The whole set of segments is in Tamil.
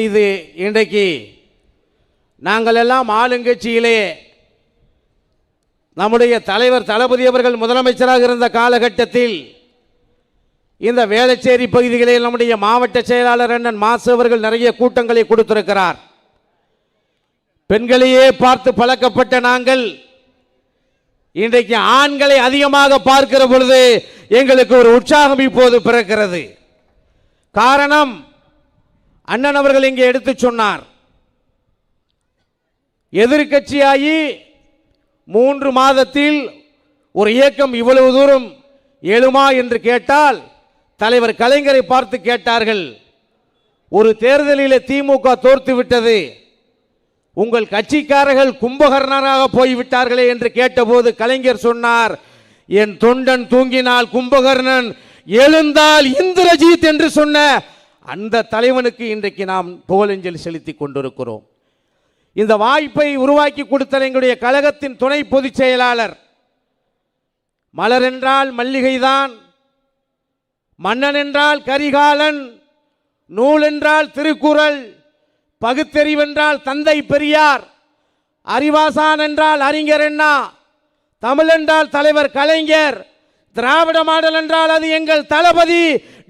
இது இன்றைக்கு நாங்கள் எல்லாம் ஆளுங்கட்சியிலே நம்முடைய தலைவர் தளபதி அவர்கள் முதலமைச்சராக இருந்த காலகட்டத்தில் இந்த வேளச்சேரி பகுதிகளில் நம்முடைய மாவட்ட செயலாளர் அண்ணன் மாசு அவர்கள் நிறைய கூட்டங்களை கொடுத்திருக்கிறார். பெண்களையே பார்த்து பழக்கப்பட்ட நாங்கள் இன்றைக்கு ஆண்களை அதிகமாக பார்க்கிற பொழுது எங்களுக்கு ஒரு உற்சாகம் இப்போது பிறக்கிறது. காரணம், அண்ணன் அவர்கள் இங்கே எடுத்து சொன்னார், எதிர்க்கட்சியாகி 3 மாதத்தில் ஒரு இயக்கம் இவ்வளவு தூரம் எழுமா என்று கேட்டால் தலைவர் கலைஞரை பார்த்து கேட்டார்கள். ஒரு தேர்தலில் திமுக தோற்று விட்டது, உங்கள் கட்சிக்காரர்கள் கும்பகர்ணனாக போய்விட்டார்களே என்று கேட்டபோது கலைஞர் சொன்னார், என் தொண்டன் தூங்கினால் கும்பகர்ணன், எழுந்தால் இந்திரஜித் என்று சொன்ன அந்த தலைவனுக்கு இன்றைக்கு நாம் புகழஞ்சலி செலுத்தி கொண்டிருக்கிறோம். இந்த வாய்ப்பை உருவாக்கி கொடுத்த எங்களுடைய கழகத்தின் துணை பொதுச் செயலாளர், மலர் என்றால் மல்லிகைதான், மன்னன் என்றால் கரிகாலன், நூல் என்றால் திருக்குறள், பகுத்தறிவென்றால் தந்தை பெரியார், அறிவாசான் என்றால் அறிஞர் அண்ணா, தமிழ் என்றால் தலைவர் கலைஞர், திராவிட மாடல் என்றால் அது எங்கள் தளபதி,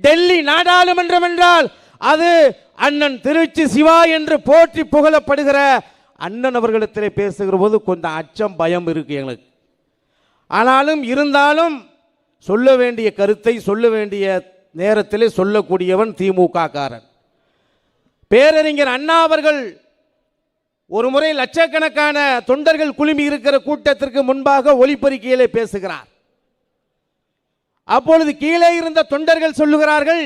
டெல்லி நாடாளுமன்றம் என்றால் அது அண்ணன் திருச்சி சிவா என்று போற்றி புகழப்படுகிற அண்ணன் அவர்களிடத்திலே பேசுகிற போது கொஞ்சம் அச்சம் பயம் இருக்கு எங்களுக்கு. ஆனாலும் இருந்தாலும் சொல்ல வேண்டிய கருத்தை சொல்ல வேண்டிய நேரத்திலே சொல்லக்கூடியவன் திமுக காரன். பேரறிஞர் அண்ணா அவர்கள் ஒரு முறை லட்சக்கணக்கான தொண்டர்கள் குழுமி இருக்கிற கூட்டத்திற்கு முன்பாக ஒலிபெருக்கியிலே பேசுகிறார். அப்பொழுது கீழே இருந்த தொண்டர்கள் சொல்லுகிறார்கள்,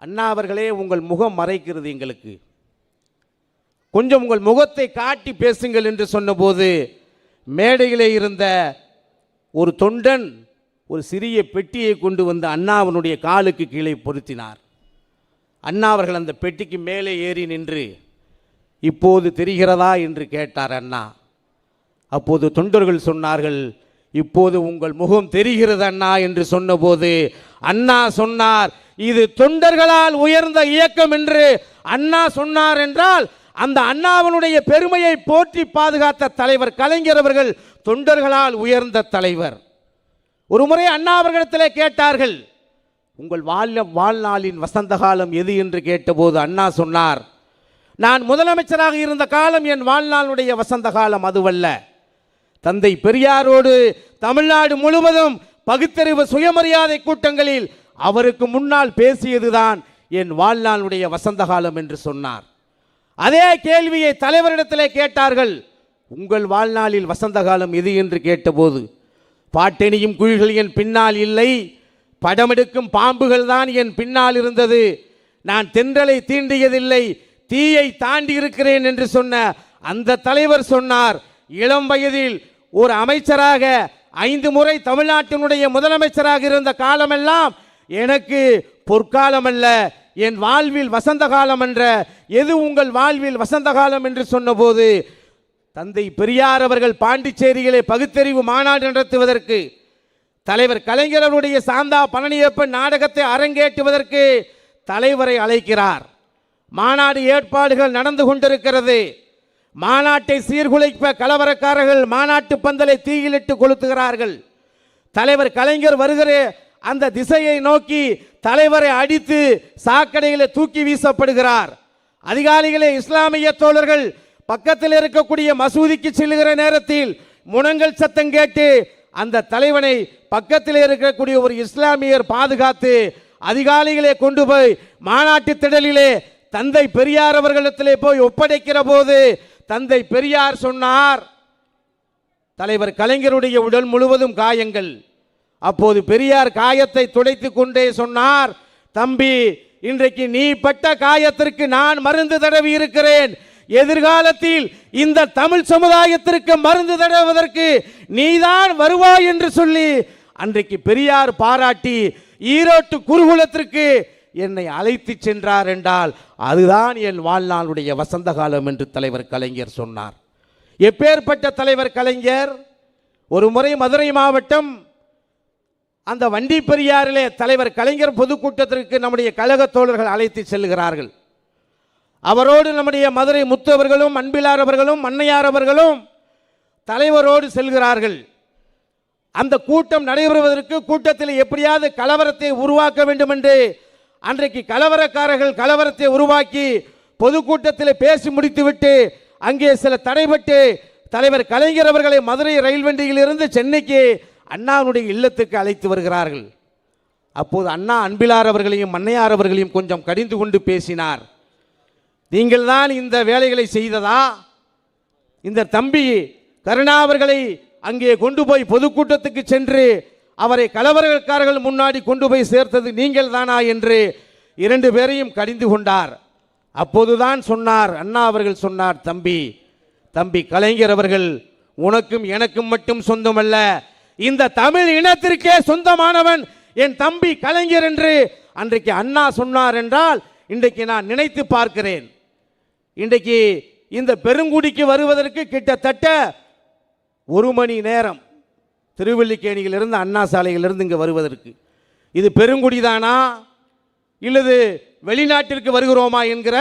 அண்ணா அவர்களே உங்கள் முகம் மறைக்கிறது, எங்களுக்கு கொஞ்சம் உங்கள் முகத்தை காட்டி பேசுங்கள் என்று சொன்னபோது மேடையிலே இருந்த ஒரு தொண்டன் ஒரு சிறிய பெட்டியை கொண்டு வந்து அண்ணாவினுடைய காலுக்கு கீழே பொருத்தினார். அண்ணா அவர்கள் அந்த பெட்டிக்கு மேலே ஏறி நின்று இப்போது தெரிகிறதா என்று கேட்டார் அண்ணா. அப்போது தொண்டர்கள் சொன்னார்கள், இப்போது உங்கள் முகம் தெரிகிறது அண்ணா என்று சொன்னபோது அண்ணா சொன்னார், இது தொண்டர்களால் உயர்ந்த இயக்கம் என்று அண்ணா சொன்னார் என்றால் அந்த அண்ணாவினுடைய பெருமையை போற்றி பாதுகாத்த தலைவர் கலைஞர் அவர்கள் தொண்டர்களால் உயர்ந்த தலைவர். ஒரு முறை அண்ணா அவர்களிடத்திலே கேட்டார்கள், உங்கள் வாழ்நாளின் வசந்த காலம் எது என்று கேட்டபோது அண்ணா சொன்னார், நான் முதலமைச்சராக இருந்த காலம் என் வாழ்நாளுடைய வசந்த காலம் அதுவல்ல, தந்தை பெரியாரோடு தமிழ்நாடு முழுவதும் பகுத்தறிவு சுயமரியாதை கூட்டங்களில் அவருக்கு முன்னால் பேசியதுதான் என் வாழ்நாளுடைய வசந்த காலம் என்று சொன்னார். அதே கேள்வியை தலைவரிடத்திலே கேட்டார்கள், உங்கள் வாழ்நாளில் வசந்த காலம் எது என்று கேட்டபோது, பாட்டெனியும் குழிகள் என் பின்னால் இல்லை, படமெடுக்கும் பாம்புகள் தான் என் பின்னால் இருந்தது, நான் தென்றலை தீண்டியதில்லை, தீயை தாண்டி இருக்கிறேன் என்று சொன்ன அந்த தலைவர் சொன்னார், இளம் வயதில் ஒரு அமைச்சராக 5 முறை தமிழ்நாட்டினுடைய முதலமைச்சராக இருந்த காலமெல்லாம் எனக்கு பொற்காலம் அல்ல, என் வாழ்வில் வசந்த காலம் என்ற, எது உங்கள் வாழ்வில் வசந்த காலம் என்று சொன்னபோது தந்தை பெரியார் அவர்கள் பாண்டிச்சேரியிலே பகுத்தறிவு மாநாடு நடத்துவதற்கு, தலைவர் கலைஞருடைய சாந்தா பழனியப்பன் நாடகத்தை அரங்கேற்றுவதற்கு தலைவரை அழைக்கிறார். மாநாடு ஏற்பாடுகள் நடந்து கொண்டிருக்கிறது. மாநாட்டை சீர்குலைப்ப கலவரக்காரர்கள் மாநாட்டு பந்தலை தீயிலிட்டு கொளுத்துகிறார்கள். தலைவர் கலைஞர் வருகிற அந்த திசையை நோக்கி தலைவரை அடித்து சாக்கடையிலே தூக்கி வீசப்படுகிறார். அதிகாரிகளே இஸ்லாமிய தோழர்கள் பக்கத்தில் இருக்கக்கூடிய மசூதிக்கு செல்லுகிற நேரத்தில் முனங்கல் சத்தம் கேட்டு அந்த தலைவனை பக்கத்தில் இருக்கக்கூடிய ஒரு இஸ்லாமியர் பாதுகாத்து அதிகாரிகளே கொண்டு போய் மாநாட்டு திடலிலே தந்தை பெரியார் அவர்களிடத்திலே போய் ஒப்படைக்கிற போது தந்தை பெரியார் சொன்னார், தலைவர் கலைஞருடைய உடல் முழுவதும் காயங்கள். அப்போது பெரியார் காயத்தை துடைத்து கொண்டே சொன்னார், தம்பி, இன்றைக்கு நீ பட்ட காயத்திற்கு நான் மருந்து தடவி இருக்கிறேன், எதிர்காலத்தில் இந்த தமிழ் சமுதாயத்திற்கு மருந்து தடவுவதற்கு நீதான் வருவாய் என்று சொல்லி அன்றைக்கு பெரியார் பாராட்டி ஈரோட்டு குருகுலத்திற்கு என்னை அழைத்து சென்றார் என்றால் அதுதான் என் வாழ்நாளுடைய வசந்த காலம் என்று தலைவர் கலைஞர் சொன்னார். எப்பேற்பட்ட தலைவர் கலைஞர்! ஒரு முறை மதுரை மாவட்டம் அந்த வண்டி பெரியாரிலே தலைவர் கலைஞர் பொதுக்கூட்டத்திற்கு நம்முடைய கழக தோழர்கள் அழைத்து செல்கிறார்கள். அவரோடு நம்முடைய மதுரை முத்து அவர்களும் அன்பிலார் அவர்களும் மன்னையார் அவர்களும் தலைவரோடு செல்கிறார்கள். அந்த கூட்டம் நடைபெறுவதற்கு கூட்டத்தில் எப்படியாவது கலவரத்தை உருவாக்க வேண்டும் என்று அன்றைக்கு கலவரக்காரர்கள் கலவரத்தை உருவாக்கி பொதுக்கூட்டத்தில் பேசி முடித்துவிட்டு அங்கே சில தடைபட்டு தலைவர் கலைஞர் அவர்களை மதுரை ரயில் வண்டியிலிருந்து சென்னைக்கு அண்ணாவுடைய இல்லத்துக்கு அழைத்து வருகிறார்கள். அப்போது அண்ணா அன்பிலார் அவர்களையும் மன்னையார் அவர்களையும் கொஞ்சம் கடிந்து கொண்டு பேசினார். நீங்கள் தான் இந்த வேலைகளை செய்ததா? இந்த தம்பி கருணா அவர்களை அங்கே கொண்டு போய் பொதுக்கூட்டத்துக்கு சென்று அவரை கலவரக்காரர்கள் முன்னாடி கொண்டு போய் சேர்த்தது நீங்கள் தானா என்று இரண்டு பேரையும் கடிந்து கொண்டார். அப்போதுதான் சொன்னார், அண்ணா அவர்கள் சொன்னார், தம்பி கலைஞர் அவர்கள் உனக்கும் எனக்கும் மட்டும் சொந்தமல்ல, இந்த தமிழ் இனத்திற்கே சொந்தமானவன் என் தம்பி கலைஞர் என்று அன்றைக்கு அண்ணா சொன்னார் என்றால் இன்றைக்கு நான் நினைத்து பார்க்கிறேன். இன்றைக்கு இந்த பெருங்குடிக்கு வருவதற்கு கிட்டத்தட்ட 1 மணி நேரம் திருவல்லிக்கேணியிலிருந்து அண்ணா சாலையிலிருந்து இங்கே வருவதற்கு. இது பெருங்குடிதானா இல்லது வெளிநாட்டிற்கு வருகிறோமா என்கிற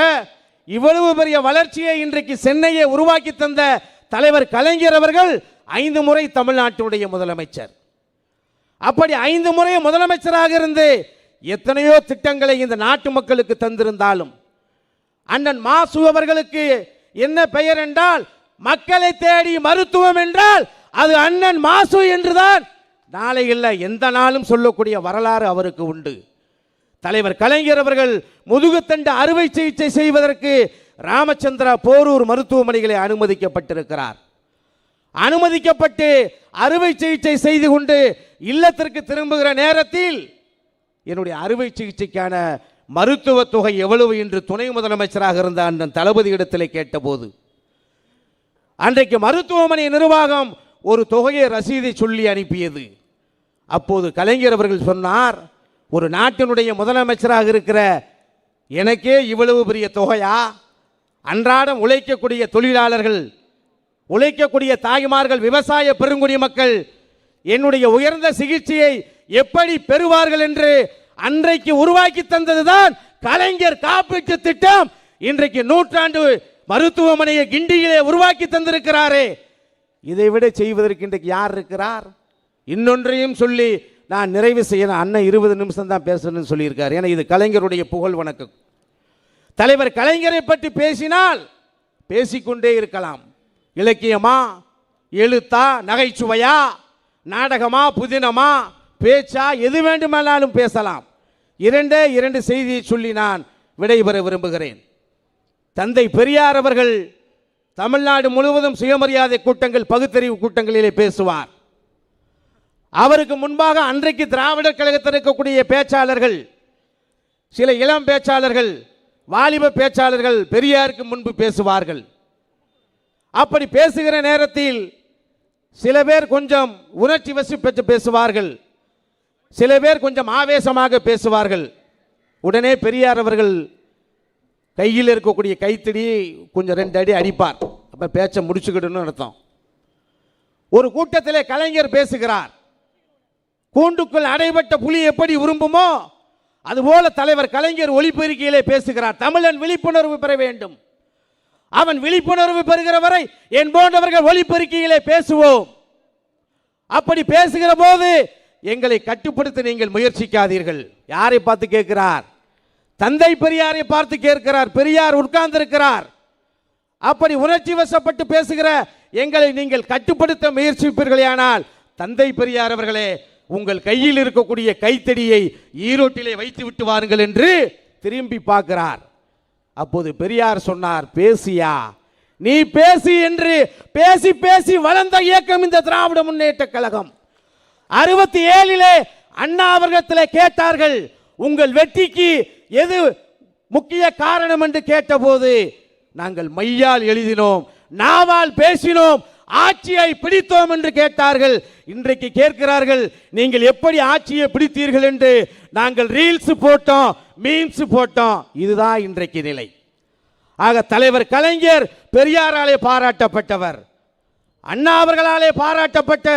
இவ்வளவு பெரிய வளர்ச்சியை இன்றைக்கு சென்னையை உருவாக்கி தந்த தலைவர் கலைஞர் அவர்கள் 5 முறை தமிழ்நாட்டுடைய முதலமைச்சர். அப்படி 5 முறை முதலமைச்சராக இருந்து எத்தனையோ திட்டங்களை இந்த நாட்டு மக்களுக்கு தந்திருந்தாலும் அண்ணன் மாசு அவர்களுக்கு என்ன பெயர் என்றால் மக்களை தேடி மருத்துவம் என்றால் அது அண்ணன் மாசு என்றுதான் நாளை இல்லை எந்த நாளும் சொல்லக்கூடிய வரலாறு அவருக்கு உண்டு. தலைவர் கலைஞர் அவர்கள் முதுகுத்தண்டு அறுவை சிகிச்சை செய்வதற்கு ராமச்சந்திரா போரூர் மருத்துவமனைகளை அனுமதிக்கப்பட்டிருக்கிறார். அனுமதிக்கப்பட்டு அறுவை சிகிச்சை செய்து கொண்டு இல்லத்திற்கு திரும்புகிற நேரத்தில் என்னுடைய அறுவை சிகிச்சைக்கான மருத்துவ தொகை எவ்வளவு என்று துணை முதலமைச்சராக இருந்த அண்ணன் தளபதி இடத்தில் கேட்டபோது அன்றைக்கு மருத்துவமனை நிர்வாகம் ஒரு தொகையை ரசீதை சொல்லி அனுப்பியது. அப்போது கலைஞர் அவர்கள் சொன்னார், ஒரு நாட்டினுடைய முதலமைச்சராக இருக்கிற எனக்கே இவ்வளவு பெரிய தொகையா? அன்றாடம் உழைக்கக்கூடிய தொழிலாளர்கள், உழைக்கக்கூடிய தாய்மார்கள், விவசாய பெருங்குடி மக்கள் என்னுடைய உயர்ந்த சிகிச்சையை எப்படி பெறுவார்கள் என்று அன்றைக்கு உருவாக்கி தந்ததுதான் கலைஞர் காப்பீட்டு திட்டம். இன்றைக்கு 100ஆண்டு மருத்துவமனையை கிண்டியிலே உருவாக்கி தந்திருக்கிறாரே, இதை விட செய்வதற்கு இன்றைக்கு யார் இருக்கிறார்? இன்னொன்றையும் சொல்லி நான் நிறைவு செய்யணும். அண்ணன் 20 நிமிஷம் தான் பேசணும்னு சொல்லியிருக்கார். ஏன்னா இது கலைஞருடைய புகழ் வணக்கம். தலைவர் கலைஞரை பற்றி பேசினால் பேசிக்கொண்டே இருக்கலாம். இலக்கியமா, எழுத்தா, நகைச்சுவையா, நாடகமா, புதினமா, பேச்சா, எது வேண்டுமானாலும் பேசலாம். 2 செய்தியை சொல்லி நான் விடைபெற விரும்புகிறேன். தந்தை பெரியார் அவர்கள் தமிழ்நாடு முழுவதும் சுயமரியாதை கூட்டங்கள், பகுத்தறிவு கூட்டங்களிலே பேசுவார். அவருக்கு முன்பாக அன்றைக்கு திராவிடர் கழகத்தில் இருக்கக்கூடிய பேச்சாளர்கள், சில இளம் பேச்சாளர்கள், வாலிப பேச்சாளர்கள் பெரியாருக்கு முன்பு பேசுவார்கள். அப்படி பேசுகிற நேரத்தில் சில பேர் கொஞ்சம் உணர்ச்சி வசப்பட்டு பேசுவார்கள், சில பேர் கொஞ்சம் ஆவேசமாக பேசுவார்கள். உடனே பெரியார் அவர்கள் கையில் இருக்கக்கூடிய கைத்தடி கொஞ்சம் 2 அடி அடிப்பார். அப்ப பேச்ச முடிச்சுக்கிடணும்னு அர்த்தம். ஒரு கூட்டத்திலே கலைஞர் பேசுகிறார். கூண்டுக்குள் அடைபட்ட புலி எப்படி விரும்புமோ அதுபோல தலைவர் கலைஞர் ஒலிபெருக்கியிலே பேசுகிறார். தமிழன் விழிப்புணர்வு பெற வேண்டும். அவன் விழிப்புணர்வு பெறுகிற வரை என் போன்றவர்கள் ஒலிபெருக்கியிலே பேசுவோம். அப்படி பேசுகிற போது எங்களை கட்டுப்படுத்த நீங்கள் முயற்சிக்காதீர்கள். யாரை பார்த்து கேட்கிறார்? தந்தை பெரியாரை பார்த்து கேட்கிறார். பெரியார் உட்கார்ந்து இருக்கிறார். அப்படி உணர்ச்சி வசப்பட்டு பேசுகிற எங்களை நீங்கள் கட்டுப்படுத்த முயற்சிப்பீர்களானால் தந்தை பெரியார் அவர்களே, உங்கள் கையில் இருக்கக்கூடிய கைத்தடியை ஈரோட்டிலே வைத்து விட்டு வாருங்கள் என்று திரும்பி பார்க்கிறார். அப்போது பெரியார் சொன்னார், பேசியா நீ பேசி என்று பேசி பேசி வளர்ந்த இயக்கம் இந்த திராவிட முன்னேற்ற கழகம். 67 அண்ணா அவர்களிடத்தில் கேட்டார்கள், உங்கள் வெற்றிக்கு எது முக்கிய காரணம் என்று கேட்டபோது நாங்கள் மையால் எழுதினோம், நாவால் பேசினோம், ஆட்சியை பிடித்தோம் என்று கேட்டார்கள். இன்றைக்கு கேட்கிறார்கள், நீங்கள் எப்படி ஆட்சியை பிடித்தீர்கள் என்று. நாங்கள் ரீல்ஸ் போட்டோம், மீம்ஸ் போட்டோம். இதுதான் இன்றைக்கு நிலை. ஆக தலைவர் கலைஞர் பெரியாராலே பாராட்டப்பட்டவர், அண்ணா அவர்களாலே பாராட்டப்பட்ட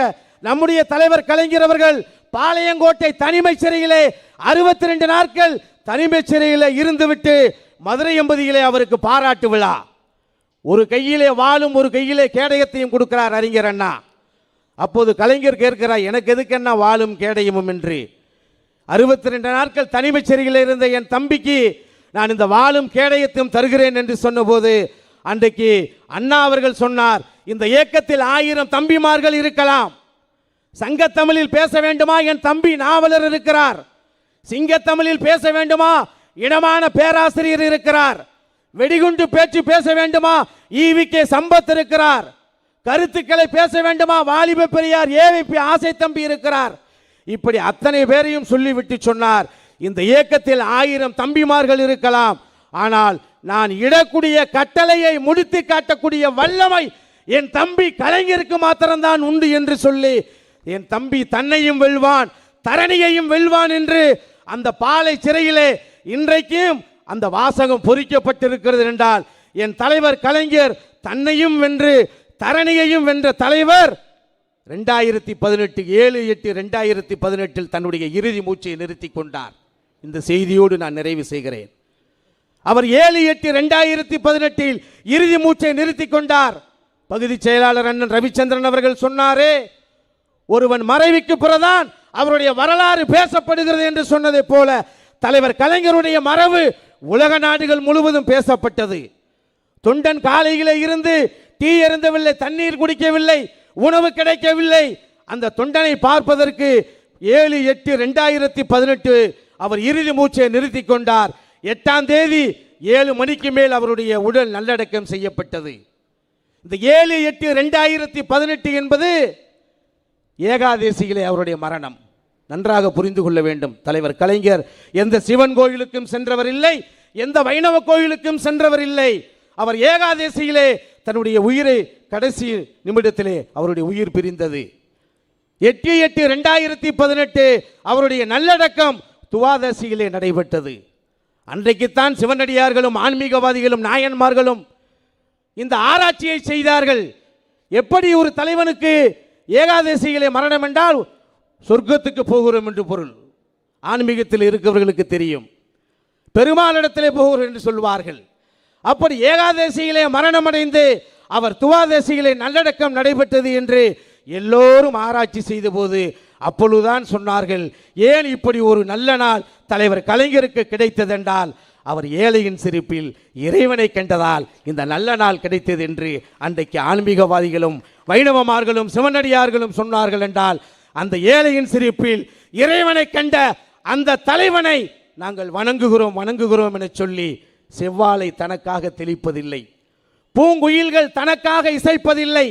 நம்முடைய தலைவர் கலைஞர் அவர்கள் பாளையங்கோட்டை தனிமை சிறையிலே 62 நாட்கள் தனிமை சிறையில் இருந்துவிட்டு மதுரை எம்பதியிலே அவருக்கு பாராட்டு விழா. ஒரு கையிலே வாளும் ஒரு கையிலே கேடயத்தையும் கொடுக்கிறார் அறிஞர் அண்ணா. அப்போது கலைஞர் கேட்கிறார், எனக்கு எதுக்கு என்ன வாளும் கேடயமும் என்று. 62 நாட்கள் தனிமைச் சிறையில் இருந்த என் தம்பிக்கு நான் இந்த வாளும் கேடயத்தையும் தருகிறேன் என்று சொன்னபோது அன்றைக்கு அண்ணா அவர்கள் சொன்னார், இந்த இயக்கத்தில் 1000 தம்பிமார்கள் இருக்கலாம், சங்கத்தமிழில் பேச வேண்டுமா என் தம்பி நாவலர் இருக்கிறார், சிங்கத்தமிழில் பேச வேண்டுமா இனமான பேராசிரியர் இருக்கிறார், வெடிகுண்டு பேச்சு பேச வேண்டுமா ஈவிகே சம்பத் இருக்கிறார், கருத்துக்களை பேச வேண்டுமா வாலிப பெரியார் ஏவிபி ஆசை தம்பி இருக்கிறார். இப்படி அத்தனை பேரையும் சொல்லிவிட்டு சொன்னார், இந்த இயக்கத்தில் 1000 தம்பிமார்கள் இருக்கலாம், ஆனால் நான் இடக்கூடிய கட்டளையை முடித்து காட்டக்கூடிய வல்லமை என் தம்பி கலைஞருக்கு மாத்திரம்தான் உண்டு என்று சொல்லி என் தம்பி தன்னையும் வெல்வான் தரணியையும் வெல்வான் என்று அந்த பாலை சிறையிலே இன்றைக்கும் அந்த வாசகம் பொறிக்கப்பட்டிருக்கிறது என்றால் என் தலைவர் கலைஞர் தன்னையும் வென்று தரணியையும் வென்ற தலைவர் 2018 7/8/2018 தன்னுடைய இறுதி மூச்சை நிறுத்தி கொண்டார். இந்த செய்தியோடு நான் நிறைவு செய்கிறேன். அவர் 7/8/2018 இறுதி மூச்சை நிறுத்தி கொண்டார். பகுதி செயலாளர் அண்ணன் ரவிச்சந்திரன் அவர்கள் சொன்னாரே, ஒருவன் மறைவுக்கு பிறதான் அவருடைய வரலாறு பேசப்படுகிறது என்று சொன்னதை போல தலைவர் கலைஞருடைய மறைவு உலக நாடுகள் முழுவதும் பேசப்பட்டது. தொண்டன் காலையிலே இருந்து டீ எருந்தவில்லை, தண்ணீர் குடிக்கவில்லை, உணவு கிடைக்கவில்லை. அந்த தொண்டனை பார்ப்பதற்கு 7/8/2018 அவர் இறுதி மூச்சை நிறுத்தி கொண்டார். 8ஆம் தேதி 7 மணிக்கு மேல் அவருடைய உடல் நல்லடக்கம் செய்யப்பட்டது. இந்த 7/8/2018 என்பது ஏகாதேசியிலே அவருடைய மரணம். நன்றாக புரிந்து கொள்ள வேண்டும். தலைவர் கலைஞர் எந்த சிவன் கோயிலுக்கும் சென்றவர் இல்லை, எந்த வைணவ கோயிலுக்கும் சென்றவர் இல்லை. அவர் ஏகாதேசியிலே தன்னுடைய உயிரை கடைசி நிமிடத்திலே அவருடைய உயிர் பிரிந்தது. 8/8/2018 அவருடைய நல்லடக்கம் துவாதசியிலே நடைபெற்றது. அன்றைக்குத்தான் சிவனடியார்களும் ஆன்மீகவாதிகளும் நாயன்மார்களும் இந்த ஆராய்ச்சியை செய்தார்கள். எப்படி ஒரு தலைவனுக்கு ஏகாதசியிலே மரணம் என்றால் சொர்க்கத்துக்கு போகிறோம் என்று பொருள். ஆன்மீகத்தில் இருக்கிறவர்களுக்கு தெரியும், பெருமாளிடத்திலே போகிறோம் என்று சொல்வார்கள். அப்படி ஏகாதசியிலே மரணம் அடைந்து அவர் துவாதசியிலே நல்லடக்கம் நடைபெற்றது என்று எல்லோரும் ஆராய்ச்சி செய்த போது அப்பொழுதுதான் சொன்னார்கள், ஏன் இப்படி ஒரு நல்ல நாள் தலைவர் கலைஞருக்கு கிடைத்ததென்றால் அவர் ஏழையின் சிரிப்பில் இறைவனை கண்டதால் இந்த நல்ல நாள் கிடைத்தது என்று அன்றைக்கு ஆன்மீகவாதிகளும் வைணவமார்களும் சிவனடியார்களும் சொன்னார்கள் என்றால், அந்த ஏழையின் சிரிப்பில் இறைவனை கண்ட அந்த தலைவனை நாங்கள் வணங்குகிறோம் என சொல்லி செவ்வாழை தனக்காக தெளிப்பதில்லை, பூங்குயில்கள் தனக்காக இசைப்பதில்லை,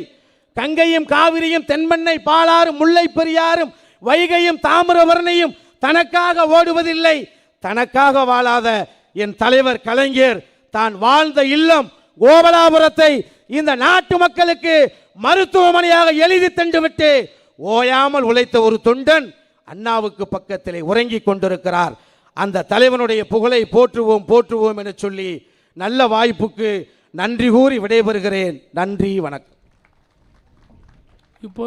கங்கையும் காவிரியும் தென்மண்ணை பாலாறும் முல்லை பெரியாரும் வைகையும் தாமிரபரணியும் தனக்காக ஓடுவதில்லை. தனக்காக வாழாத என் தலைவர் கலைஞர் தான் வாழ்ந்த இல்லம் கோபலாபுரத்தை இந்த நாட்டு மக்களுக்கு மருத்துவமனையாக எழுதி தந்துவிட்டு ஓயாமல் உழைத்த ஒரு தொண்டன் அண்ணாவுக்கு பக்கத்திலே உறங்கிக் கொண்டிருக்கிறார். அந்த தலைவனுடைய புகழை போற்றுவோம் என சொல்லி நல்ல வாய்ப்புக்கு நன்றி கூறி விடைபெறுகிறேன். நன்றி, வணக்கம். இப்போ